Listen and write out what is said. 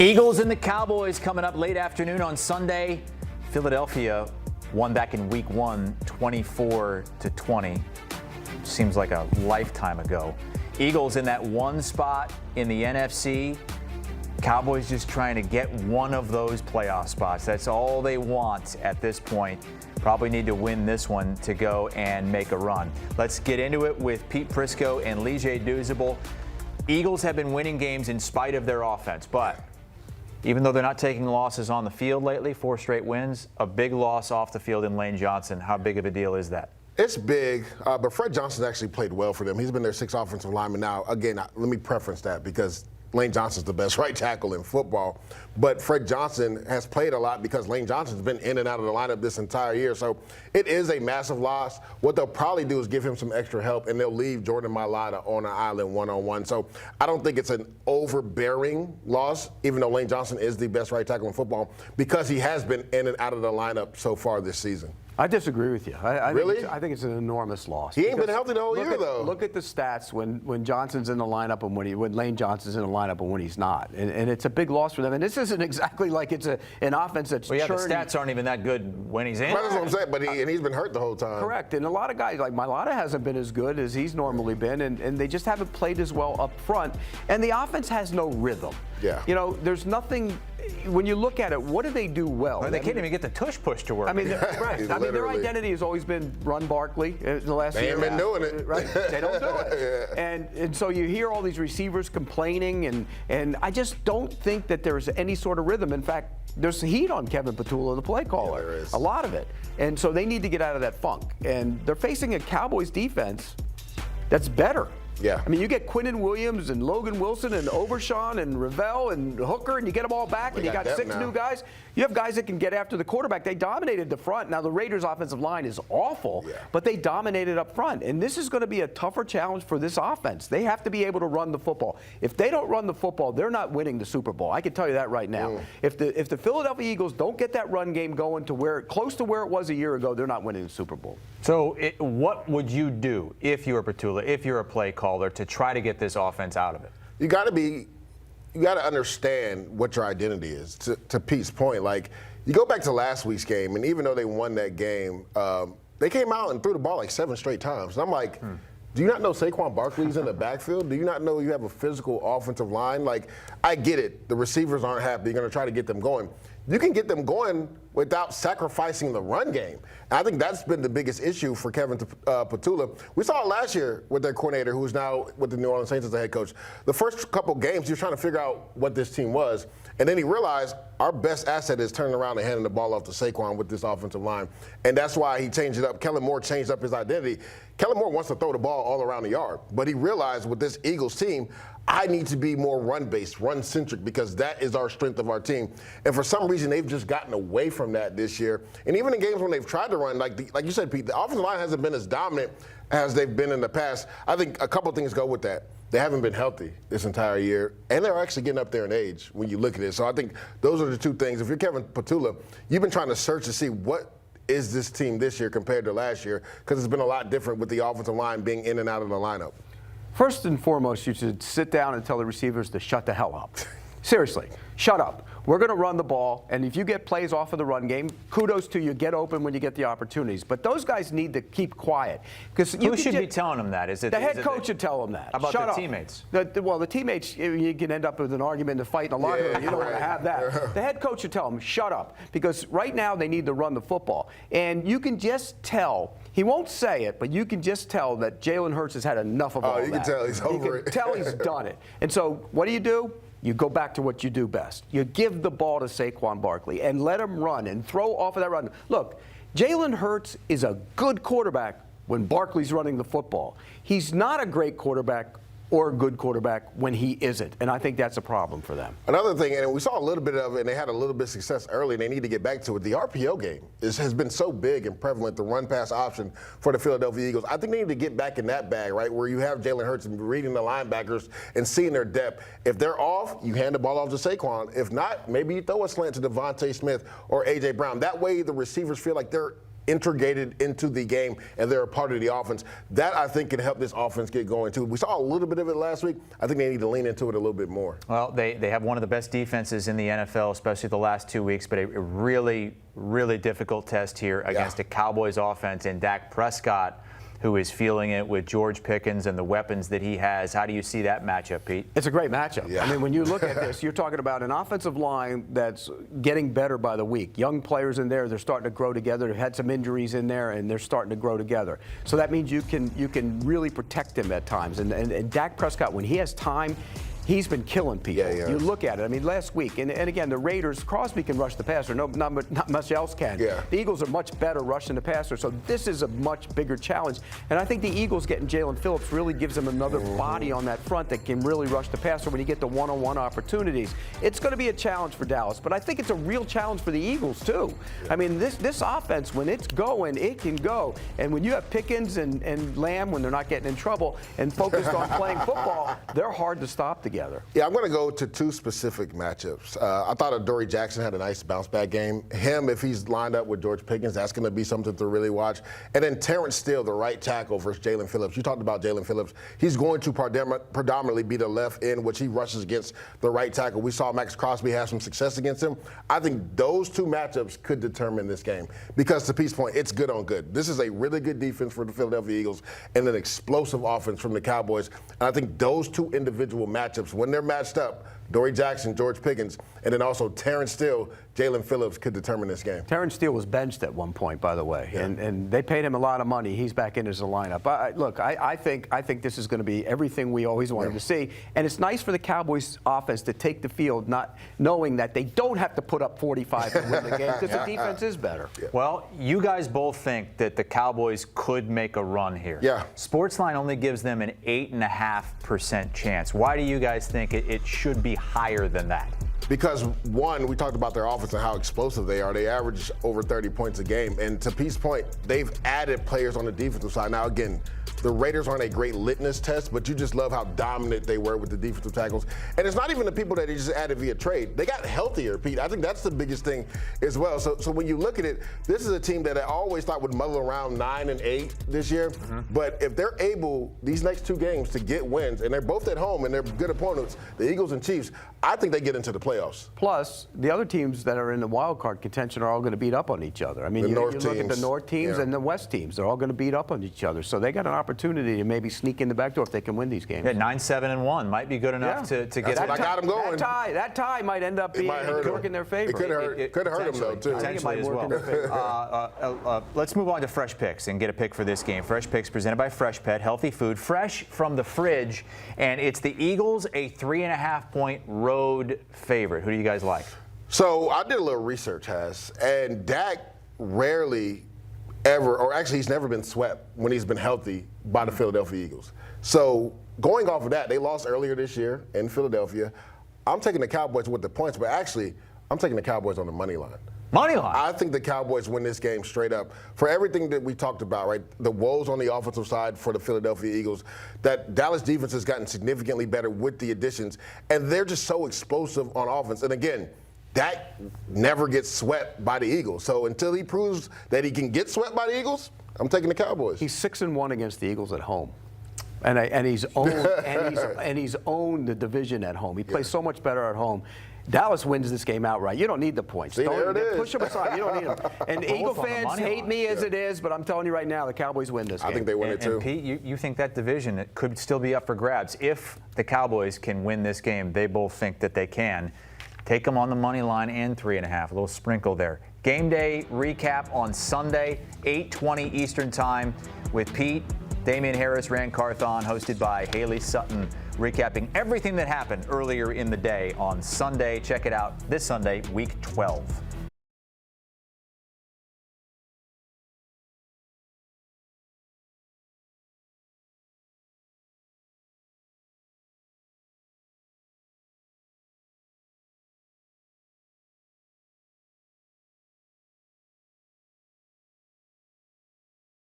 Eagles and the Cowboys coming up late afternoon on Sunday. Philadelphia won back in week 1, 24-20. Seems like a lifetime ago. Eagles in that one spot in the NFC. Cowboys just trying to get one of those playoff spots. That's all they want at this point. Probably need to win this one to go and make a run. Let's get into it with Pete Prisco and Leger Douzable. Eagles have been winning games in spite of their offense, but even though they're not taking losses on the field lately, 4 straight wins, a big loss off the field in Lane Johnson. How big of a deal is that? It's big, but Fred Johnson's actually played well for them. He's been their 6th offensive lineman now. Again, let me preference that because Lane Johnson's the best right tackle in football. But Fred Johnson has played a lot because Lane Johnson's been in and out of the lineup this entire year. So it is a massive loss. What they'll probably do is give him some extra help, and they'll leave Jordan Mailata on an island one-on-one. So I don't think it's an overbearing loss, even though Lane Johnson is the best right tackle in football, because he has been in and out of the lineup so far this season. I disagree with you. Really? I think it's an enormous loss. He ain't been healthy the whole year, though. Look at the stats when Johnson's in the lineup and when Lane Johnson's in the lineup and when he's not. And it's a big loss for them. And this isn't exactly like it's an offense that's churning. The stats aren't even that good when he's in. That's what I'm saying, but he's been hurt the whole time. Correct. And a lot of guys, like Mailata hasn't been as good as he's normally been, and they just haven't played as well up front. And the offense has no rhythm. Yeah. You know, there's nothing. When you look at it, what do they do well? They can't even get the tush push to work. I mean, right. I mean, their identity has always been run Barkley in the last year. They ain't been doing it. Right. They don't do it. Yeah. And so you hear all these receivers complaining, and I just don't think that there's any sort of rhythm. In fact, there's heat on Kevin Patullo, the play caller. Yeah, there is. A lot of it. And so they need to get out of that funk. And they're facing a Cowboys defense that's better. Yeah. I mean, you get Quinnen Williams and Logan Wilson and Overshawn and Ravel and Hooker, and you get them all back, and you got 6 new guys. You have guys that can get after the quarterback. They dominated the front. Now, the Raiders' offensive line is awful, but they dominated up front. And this is going to be a tougher challenge for this offense. They have to be able to run the football. If they don't run the football, they're not winning the Super Bowl. I can tell you that right now. If the Philadelphia Eagles don't get that run game going to close to where it was a year ago, they're not winning the Super Bowl. So what would you do if you were Patullo, if you're a play caller, to try to get this offense out of it? You got to understand what your identity is. To Pete's point, like, you go back to last week's game, and even though they won that game, they came out and threw the ball like 7 straight times. And I'm like, do you not know Saquon Barkley's in the backfield? Do you not know you have a physical offensive line? Like, I get it. The receivers aren't happy. You're going to try to get them going. You can get them going without sacrificing the run game. And I think that's been the biggest issue for Kevin Patullo. We saw it last year with their coordinator, who is now with the New Orleans Saints as the head coach. The first couple games, he was trying to figure out what this team was. And then he realized our best asset is turning around and handing the ball off to Saquon with this offensive line. And that's why he changed it up. Kellen Moore changed up his identity. Kellen Moore wants to throw the ball all around the yard. But he realized with this Eagles team, I need to be more run-based, run-centric, because that is our strength of our team. And for some reason, they've just gotten away from that this year. And even in games when they've tried to run, like you said, Pete, the offensive line hasn't been as dominant as they've been in the past. I think a couple things go with that. They haven't been healthy this entire year, and they're actually getting up there in age when you look at it. So I think those are the 2 things. If you're Kevin Patullo, you've been trying to search to see what is this team this year compared to last year, because it's been a lot different with the offensive line being in and out of the lineup. First and foremost, you should sit down and tell the receivers to shut the hell up. Seriously, shut up. We're going to run the ball, and if you get plays off of the run game, kudos to you. Get open when you get the opportunities. But those guys need to keep quiet. Who should be telling them that? Is it the head coach should tell them that? How about shut the up. teammates? Well, the teammates, you can end up with an argument and a fight in the locker room. You don't want to have that. The head coach should tell them, shut up. Because right now they need to run the football. And you can just tell. He won't say it, but you can just tell that Jalen Hurts has had enough of all that. Oh, you can tell he's over it. You can tell he's done it. And so what do? You go back to what you do best. You give the ball to Saquon Barkley and let him run and throw off of that run. Look, Jalen Hurts is a good quarterback when Barkley's running the football. He's not a great quarterback or a good quarterback when he isn't. And I think that's a problem for them. Another thing, and we saw a little bit of it, and they had a little bit of success early, and they need to get back to it. The RPO game has been so big and prevalent, the run-pass option for the Philadelphia Eagles. I think they need to get back in that bag, right, where you have Jalen Hurts and reading the linebackers and seeing their depth. If they're off, you hand the ball off to Saquon. If not, maybe you throw a slant to Devontae Smith or A.J. Brown. That way the receivers feel like they're integrated into the game and they're a part of the offense. That, I think, can help this offense get going, too. We saw a little bit of it last week. I think they need to lean into it a little bit more. Well, they have one of the best defenses in the NFL, especially the last 2 weeks, but a really, really difficult test here against a Cowboys offense and Dak Prescott, who is feeling it with George Pickens and the weapons that he has. How do you see that matchup, Pete? It's a great matchup. Yeah. I mean, when you look at this, you're talking about an offensive line that's getting better by the week. Young players in there, they're starting to grow together. They've had some injuries in there, and they're starting to grow together. So that means you can really protect him at times. And Dak Prescott, when he has time, he's been killing people. Yeah. You look at it. I mean, last week, and again, the Raiders, Crosby can rush the passer. Not much else can. Yeah. The Eagles are much better rushing the passer, so this is a much bigger challenge. And I think the Eagles getting Jalen Phillips really gives them another body on that front that can really rush the passer when you get the one-on-one opportunities. It's going to be a challenge for Dallas, but I think it's a real challenge for the Eagles, too. I mean, this offense, when it's going, it can go. And when you have Pickens and Lamb, when they're not getting in trouble and focused on playing football, they're hard to stop together. Yeah, I'm going to go to two specific matchups. I thought Adoree Jackson had a nice bounce-back game. Him, if he's lined up with George Pickens, that's going to be something to really watch. And then Terrence Steele, the right tackle versus Jalen Phillips. You talked about Jalen Phillips. He's going to predominantly be the left end, which he rushes against the right tackle. We saw Max Crosby have some success against him. I think those two matchups could determine this game because, to Pete's point, it's good on good. This is a really good defense for the Philadelphia Eagles and an explosive offense from the Cowboys. And I think those two individual matchups, when they're matched up, Adoree Jackson, George Pickens, and then also Terrence Steele, Jalen Phillips could determine this game. Terrence Steele was benched at one point, by the way, and they paid him a lot of money. He's back in as a lineup. I think this is going to be everything we always wanted to see, and it's nice for the Cowboys offense to take the field, not knowing that they don't have to put up 45 to win the game because the defense is better. Well, you guys both think that the Cowboys could make a run here. Yeah. Sportsline only gives them an 8.5% chance. Why do you guys think it should be higher than that? Because, one, we talked about their offense and how explosive they are. They average over 30 points a game. And to Pete's point, they've added players on the defensive side. Now, again, the Raiders aren't a great litmus test, but you just love how dominant they were with the defensive tackles. And it's not even the people that they just added via trade. They got healthier, Pete. I think that's the biggest thing as well. So when you look at it, this is a team that I always thought would muddle around 9-8 this year. But if they're able, these next two games, to get wins, and they're both at home and they're good opponents, the Eagles and Chiefs, I think they get into the playoffs. Plus, the other teams that are in the wild card contention are all going to beat up on each other. I mean, you look at the North teams and the West teams. They're all going to beat up on each other. So they got an opportunity to maybe sneak in the back door if they can win these games. Yeah, 9-7-1 might be good enough to get I got them going. That tie might end up being work in their favor. It could hurt them, though, too. Potentially as well. Let's move on to Fresh Picks and get a pick for this game. Fresh Picks presented by Fresh Pet, healthy food, fresh from the fridge. And it's the Eagles, a 3.5-point road favorite. Who do you guys like? So I did a little research, and Dak rarely ever, or actually he's never been swept when he's been healthy by the Philadelphia Eagles. So going off of that, they lost earlier this year in Philadelphia. I'm taking the Cowboys with the points, but actually I'm taking the Cowboys on the money line. Money line? I think the Cowboys win this game straight up. For everything that we talked about, right, the woes on the offensive side for the Philadelphia Eagles, that Dallas defense has gotten significantly better with the additions, and they're just so explosive on offense. And again, Dak never gets swept by the Eagles. So until he proves that he can get swept by the Eagles, I'm taking the Cowboys. He's 6-1 against the Eagles at home. And he's owned the division at home. He plays so much better at home. Dallas wins this game outright. You don't need the points. See, there it is. Push them aside. You don't need them. And Eagle fans hate me as it is, but I'm telling you right now, the Cowboys win this game. I think they win it too. And Pete, you think that division it could still be up for grabs. If the Cowboys can win this game, they both think that they can. Take them on the money line and 3.5. A little sprinkle there. Game day recap on Sunday, 8:20 Eastern Time with Pete, Damian Harris, Rand Carthon, hosted by Haley Sutton, recapping everything that happened earlier in the day on Sunday. Check it out this Sunday, Week 12.